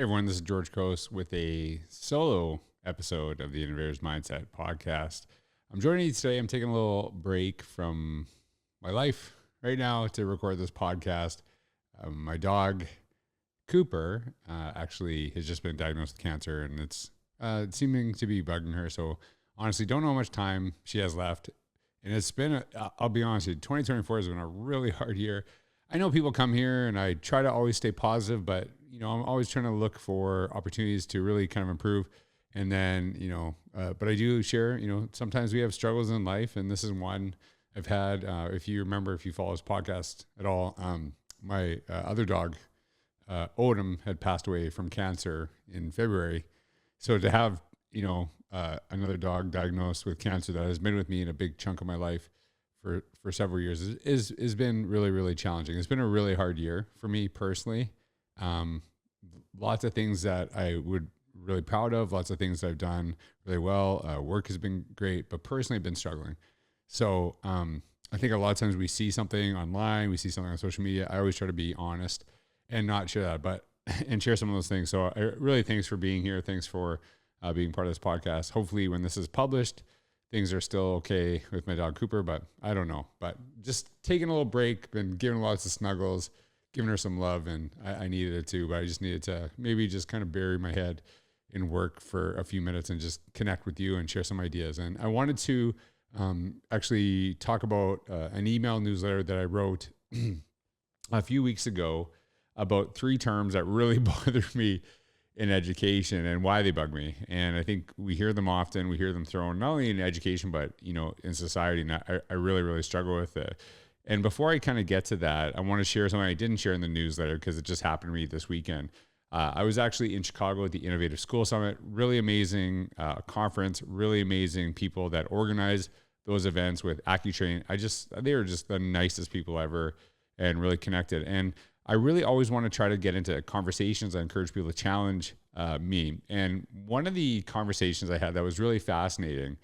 Hey everyone, this is George Couros with a solo episode of the Innovators Mindset podcast. I'm joining you today. I'm taking a little break from my life right now to record this podcast. My dog, Cooper, actually has just been diagnosed with cancer, and it's seeming to be bugging her. So honestly, don't know how much time she has left. And it's been, I'll be honest with you, 2024 has been a really hard year. I know people come here and I try to always stay positive, but I'm always trying to look for opportunities to really kind of improve. And then, but I do share, sometimes we have struggles in life, and this is one I've had. If you follow this podcast at all, my other dog, Odom, had passed away from cancer in February. So to have, another dog diagnosed with cancer that has been with me in a big chunk of my life for several years is been really, really challenging. It's been a really hard year for me personally. Lots of things that I would really proud of, lots of things that I've done really well. Work has been great, but personally I've been struggling. So I think a lot of times we see something online, we see something on social media. I always try to be honest and not share that, and share some of those things. So I really, thanks for being here. Thanks for being part of this podcast. Hopefully when this is published, things are still okay with my dog Cooper, but I don't know. But just taking a little break, been giving lots of snuggles, giving her some love, and I needed it too, but I just needed to maybe just kind of bury my head in work for a few minutes and just connect with you and share some ideas. And I wanted to actually talk about an email newsletter that I wrote a few weeks ago about 3 terms that really bothered me in education and why they bug me. And I think we hear them often. We hear them thrown not only in education, but, in society. And I really, really struggle with it. And before I kind of get to that, I want to share something I didn't share in the newsletter because it just happened to me this weekend. I was actually in Chicago at the Innovative School Summit. Really amazing conference, really amazing people that organize those events with AccuTrain. They were just the nicest people ever and really connected. And I really always want to try to get into conversations. I encourage people to challenge me. And one of the conversations I had that was really fascinating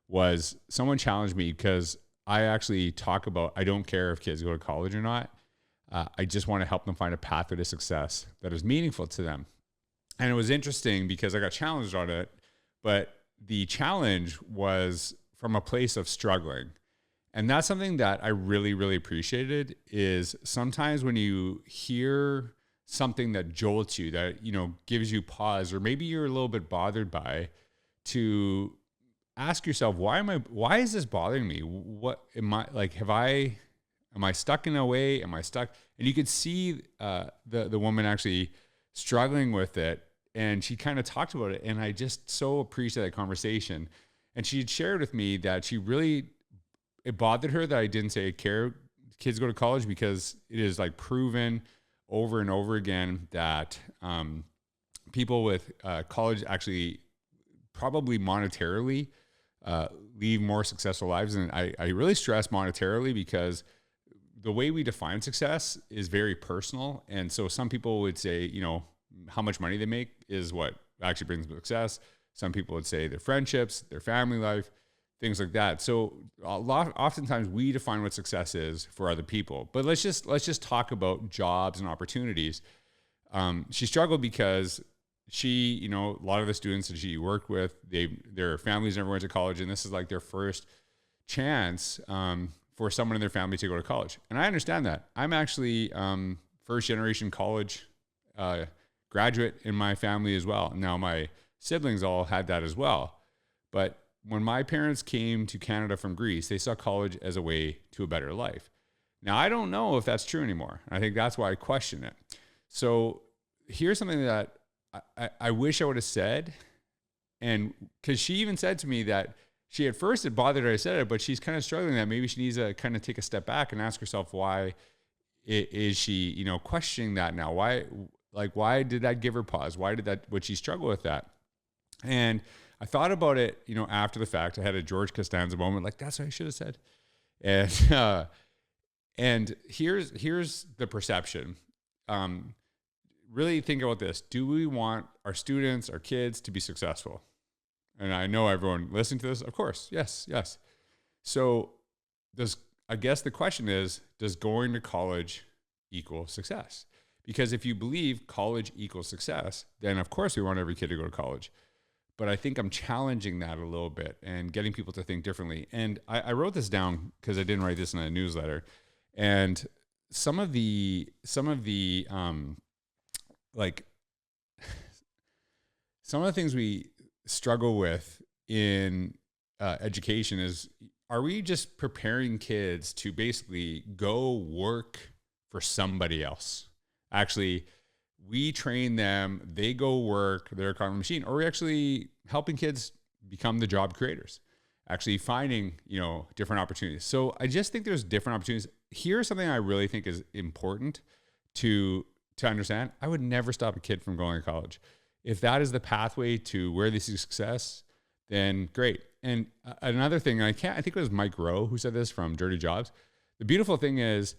was someone challenged me because I actually talk about, I don't care if kids go to college or not. I just want to help them find a pathway to success that is meaningful to them. And it was interesting because I got challenged on it, but the challenge was from a place of struggling. And that's something that I really, really appreciated is sometimes when you hear something that jolts you, that, gives you pause, or maybe you're a little bit bothered by, to ask yourself, why is this bothering me? What am I like? Am I stuck in a way? Am I stuck? And you could see the woman actually struggling with it. And she kind of talked about it. And I just so appreciate that conversation. And she had shared with me that it bothered her that I didn't say care kids go to college, because it is like proven over and over again that people with college actually probably monetarily lead more successful lives. And I really stress monetarily because the way we define success is very personal. And so some people would say, how much money they make is what actually brings them success. Some people would say their friendships, their family life, things like that. So oftentimes we define what success is for other people. But let's just talk about jobs and opportunities. She struggled because she, a lot of the students that she worked with, their families never went to college, and this is like their first chance for someone in their family to go to college. And I understand that. I'm actually first generation college graduate in my family as well. Now my siblings all had that as well. But when my parents came to Canada from Greece, they saw college as a way to a better life. Now, I don't know if that's true anymore. I think that's why I question it. So here's something that I wish I would have said. And because she even said to me that she at first it bothered her I said it, but she's kind of struggling that maybe she needs to kind of take a step back and ask herself, why is she, questioning that now? Why did that give her pause? Would she struggle with that? And I thought about it, after the fact. I had a George Costanza moment, like, that's what I should have said. And here's the perception. Really think about this. Do we want our students, our kids to be successful? And I know everyone listening to this, of course, yes. So I guess the question is, does going to college equal success? Because if you believe college equals success, then of course we want every kid to go to college. But I think I'm challenging that a little bit and getting people to think differently. And I wrote this down because I didn't write this in a newsletter. And some of the like some of the things we struggle with in education is, are we just preparing kids to basically go work for somebody else? Actually, we train them, they go work, they're a cognitive machine, or are we actually helping kids become the job creators, actually finding, different opportunities? So I just think there's different opportunities. Here's something I really think is important to understand. I would never stop a kid from going to college. If that is the pathway to where they see success, then great. And another thing, I think it was Mike Rowe who said this from Dirty Jobs. The beautiful thing is,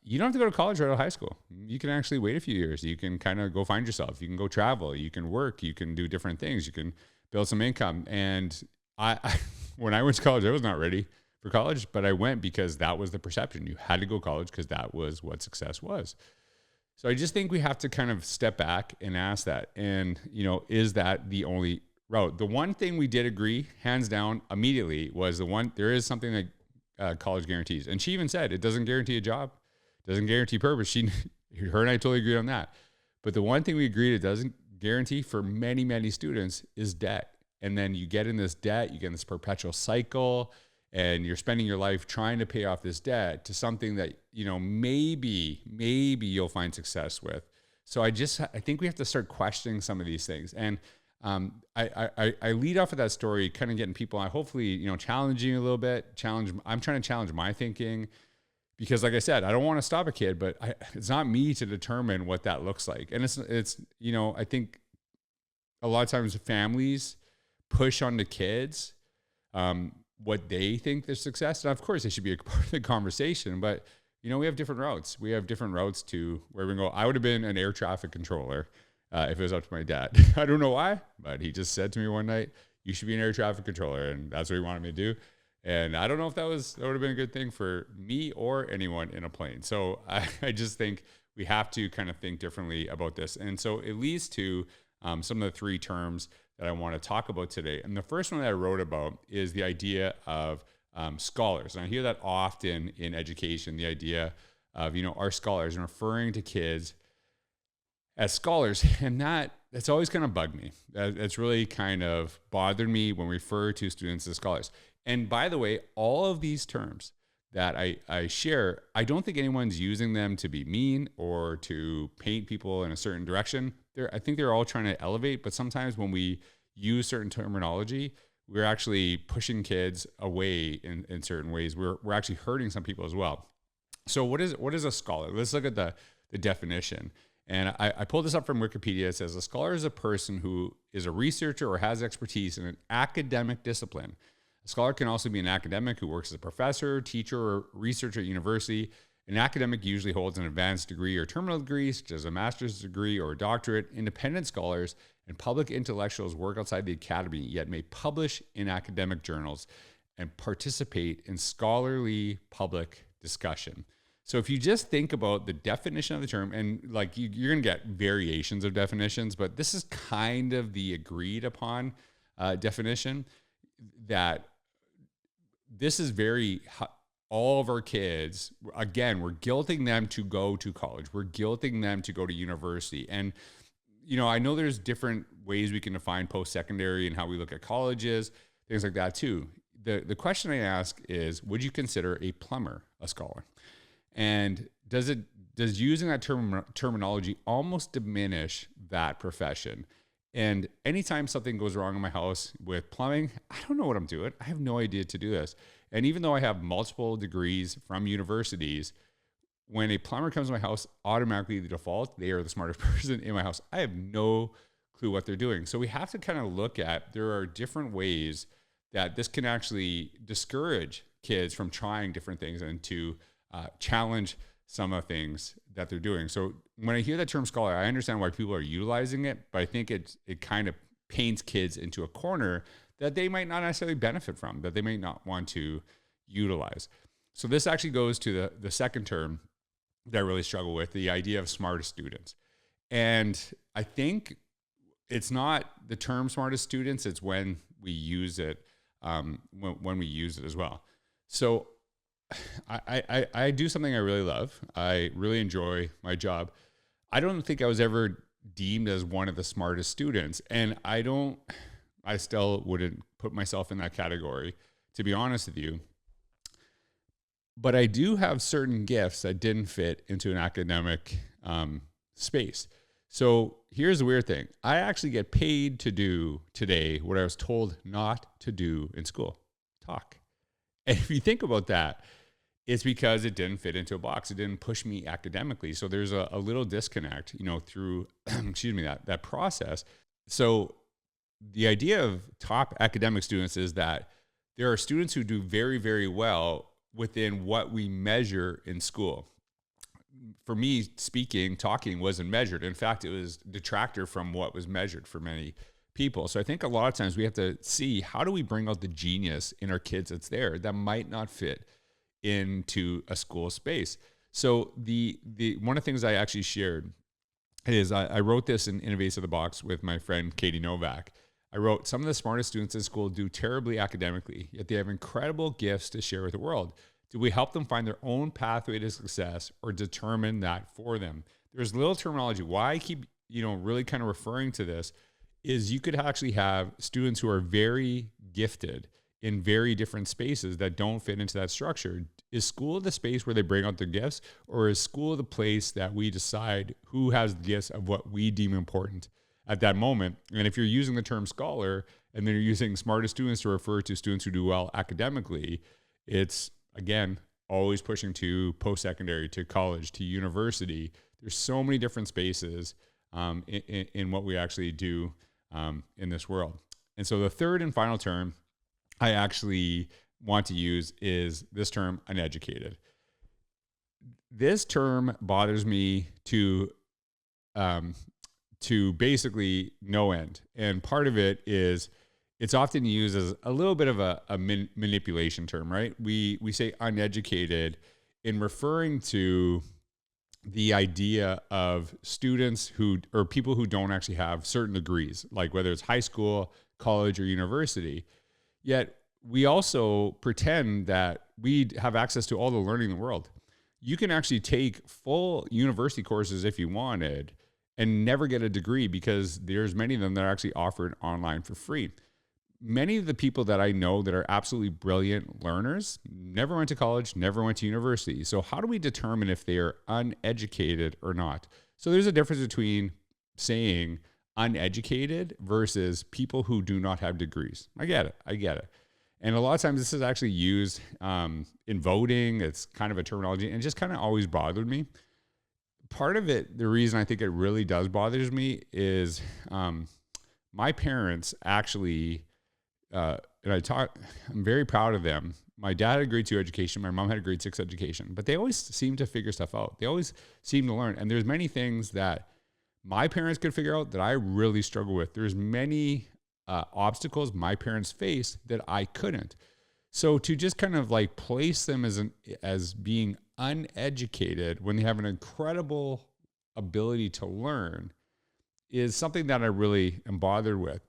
you don't have to go to college right out of high school. You can actually wait a few years. You can kind of go find yourself. You can go travel. You can work. You can do different things. You can build some income. And when I went to college, I was not ready for college, but I went because that was the perception. You had to go to college because that was what success was. So I just think we have to kind of step back and ask that. And, is that the only route? The one thing we did agree, hands down, immediately was there is something that college guarantees. And she even said, it doesn't guarantee a job, doesn't guarantee purpose. Her and I totally agreed on that. But the one thing we agreed it doesn't guarantee for many, many students is debt. And then you get in this debt, you get in this perpetual cycle, and you're spending your life trying to pay off this debt to something that, maybe you'll find success with. So I think we have to start questioning some of these things. And I lead off of that story, kind of getting people, hopefully, challenging a little bit, I'm trying to challenge my thinking, because like I said, I don't want to stop a kid, but it's not me to determine what that looks like. And it's, I think a lot of times families push on the kids, what they think their success. And of course they should be a part of the conversation, but we have different routes. We have different routes to where we go. I would have been an air traffic controller if it was up to my dad. I don't know why, but he just said to me one night, you should be an air traffic controller. And that's what he wanted me to do. And I don't know if that would have been a good thing for me or anyone in a plane. So I just think we have to kind of think differently about this. And so it leads to some of the three terms that I want to talk about today. And the first one that I wrote about is the idea of scholars. And I hear that often in education, the idea of, our scholars, and referring to kids as scholars. And that's always kind of bugged me. That's really kind of bothered me when we refer to students as scholars. And by the way, all of these terms that I share, I don't think anyone's using them to be mean or to paint people in a certain direction. I think they're all trying to elevate, but sometimes when we use certain terminology, we're actually pushing kids away in certain ways. We're actually hurting some people as well. So what is a scholar? Let's look at the definition. And I pulled this up from Wikipedia. It says, a scholar is a person who is a researcher or has expertise in an academic discipline. A scholar can also be an academic who works as a professor, teacher, or researcher at university. An academic usually holds an advanced degree or terminal degree, such as a master's degree or a doctorate. Independent scholars and public intellectuals work outside the academy, yet may publish in academic journals and participate in scholarly public discussion. So if you just think about the definition of the term, and like you're going to get variations of definitions, but this is kind of the agreed upon definition, that this is all of our kids, again, we're guilting them to go to college. We're guilting them to go to university. And, I know there's different ways we can define post-secondary and how we look at colleges, things like that too. The question I ask is, would you consider a plumber a scholar? And does using that terminology almost diminish that profession? And anytime something goes wrong in my house with plumbing, I don't know what I'm doing. I have no idea to do this. And even though I have multiple degrees from universities, when a plumber comes to my house, automatically the default, they are the smartest person in my house. I have no clue what they're doing. So we have to kind of look at, there are different ways that this can actually discourage kids from trying different things and to challenge some of the things that they're doing. So when I hear that term scholar, I understand why people are utilizing it, but I think it kind of paints kids into a corner that they might not necessarily benefit from, that they may not want to utilize. So this actually goes to the second term, that I really struggle with, the idea of smartest students. And I think it's not the term smartest students, it's when we use it, when we use it as well. So I do something I really love. I really enjoy my job. I don't think I was ever deemed as one of the smartest students. And I still wouldn't put myself in that category, to be honest with you. But I do have certain gifts that didn't fit into an academic space. So here's the weird thing. I actually get paid to do today what I was told not to do in school, talk. And if you think about that, it's because it didn't fit into a box. It didn't push me academically. So there's a little disconnect, through, that process. So the idea of top academic students is that there are students who do very, very well within what we measure in school. For me, talking wasn't measured. In fact, it was detractor from what was measured for many people. So I think a lot of times we have to see, how do we bring out the genius in our kids that's there that might not fit into a school space? So the one of the things I actually shared is I wrote this in Innovates of the Box with my friend Katie Novak. I wrote, some of the smartest students in school do terribly academically, yet they have incredible gifts to share with the world. Do we help them find their own pathway to success or determine that for them? There's little terminology. Why I keep, really kind of referring to this is you could actually have students who are very gifted in very different spaces that don't fit into that structure. Is school the space where they bring out their gifts, or is school the place that we decide who has the gifts of what we deem important at that moment? And if you're using the term scholar and then you're using smartest students to refer to students who do well academically, it's, again, always pushing to post-secondary, to college, to university. There's so many different spaces in what we actually do in this world. And so the third and final term I actually want to use is this term, uneducated. This term bothers me to basically no end. And part of it is it's often used as a little bit of a manipulation term, right? We say uneducated in referring to the idea of students or people who don't actually have certain degrees, like whether it's high school, college, or university. Yet we also pretend that we have access to all the learning in the world. You can actually take full university courses if you wanted and never get a degree, because there's many of them that are actually offered online for free. Many of the people that I know that are absolutely brilliant learners never went to college, never went to university. So how do we determine if they are uneducated or not? So there's a difference between saying uneducated versus people who do not have degrees. I get it. And a lot of times this is actually used in voting. It's kind of a terminology, and it just kind of always bothered me. Part of it, the reason I think it really does bothers me is my parents actually, and I'm very proud of them. My dad had a grade 2 education. My mom had a grade 6 education, but they always seem to figure stuff out. They always seem to learn. And there's many things that my parents could figure out that I really struggle with. There's many obstacles my parents faced that I couldn't. So to just kind of like place them as being uneducated when they have an incredible ability to learn is something that I really am bothered with.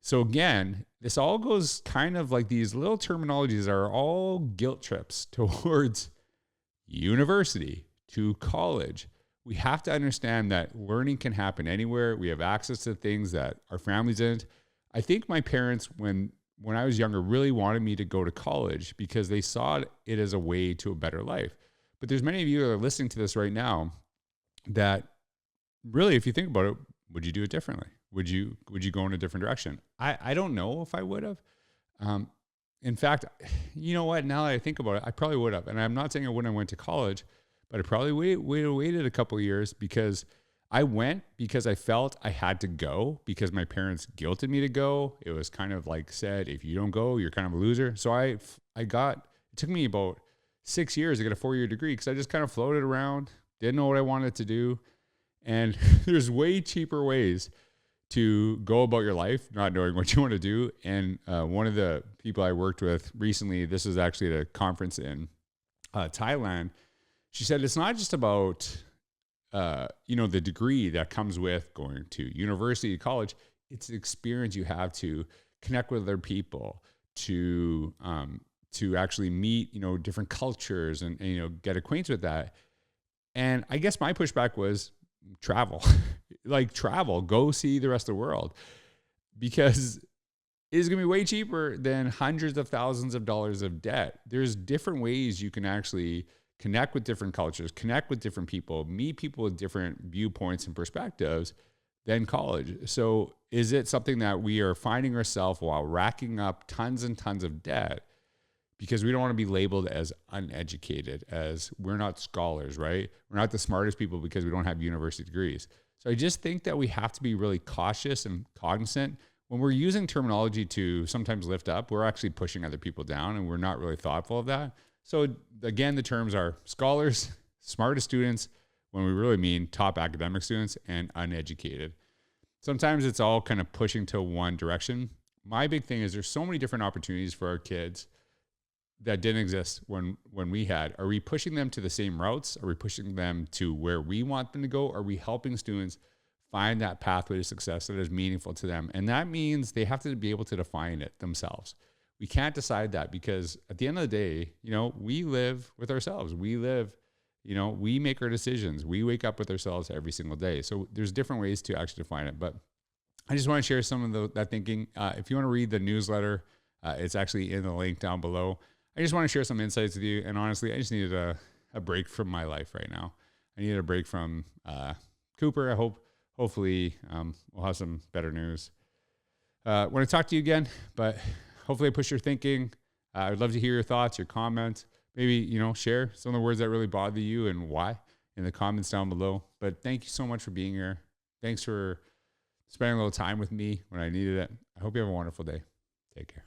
So again, this all goes kind of like these little terminologies are all guilt trips towards university, to college. We have to understand that learning can happen anywhere. We have access to things that our families didn't. I think my parents, when I was younger, really wanted me to go to college because they saw it as a way to a better life. But there's many of you that are listening to this right now that really, if you think about it, would you do it differently? Would you go in a different direction? I don't know if I would have. In fact, you know what? Now that I think about it, I probably would have. And I'm not saying I wouldn't have went to college, but I probably waited a couple of years, because I went because I felt I had to go because my parents guilted me to go. It was kind of like said, if you don't go, you're kind of a loser. So it took me about 6 years to get a 4-year degree because I just kind of floated around, didn't know what I wanted to do. And there's way cheaper ways to go about your life, not knowing what you want to do. And one of the people I worked with recently, this is actually at a conference in Thailand, she said, it's not just about, the degree that comes with going to university, college. It's the experience you have to connect with other people, to actually meet, different cultures and get acquainted with that. And I guess my pushback was travel, travel, go see the rest of the world, because it's going to be way cheaper than hundreds of thousands of dollars of debt. There's different ways you can actually connect with different cultures, connect with different people, meet people with different viewpoints and perspectives than college. So is it something that we are finding ourselves while racking up tons and tons of debt because we don't want to be labeled as uneducated, as we're not scholars, right? We're not the smartest people because we don't have university degrees. So I just think that we have to be really cautious and cognizant. When we're using terminology to sometimes lift up, we're actually pushing other people down, and we're not really thoughtful of that. So again, the terms are scholars, smartest students, when we really mean top academic students, and uneducated. Sometimes it's all kind of pushing to one direction. My big thing is there's so many different opportunities for our kids that didn't exist when we had. Are we pushing them to the same routes? Are we pushing them to where we want them to go? Are we helping students find that pathway to success that is meaningful to them? And that means they have to be able to define it themselves. We can't decide that, because at the end of the day, we live with ourselves. We live, we make our decisions. We wake up with ourselves every single day. So there's different ways to actually define it. But I just want to share some of that thinking. If you want to read the newsletter, it's actually in the link down below. I just want to share some insights with you. And honestly, I just needed a break from my life right now. I needed a break from Cooper. Hopefully we'll have some better news. Want to talk to you again, but hopefully I push your thinking. I'd love to hear your thoughts, your comments. Maybe, share some of the words that really bother you and why in the comments down below. But thank you so much for being here. Thanks for spending a little time with me when I needed it. I hope you have a wonderful day. Take care.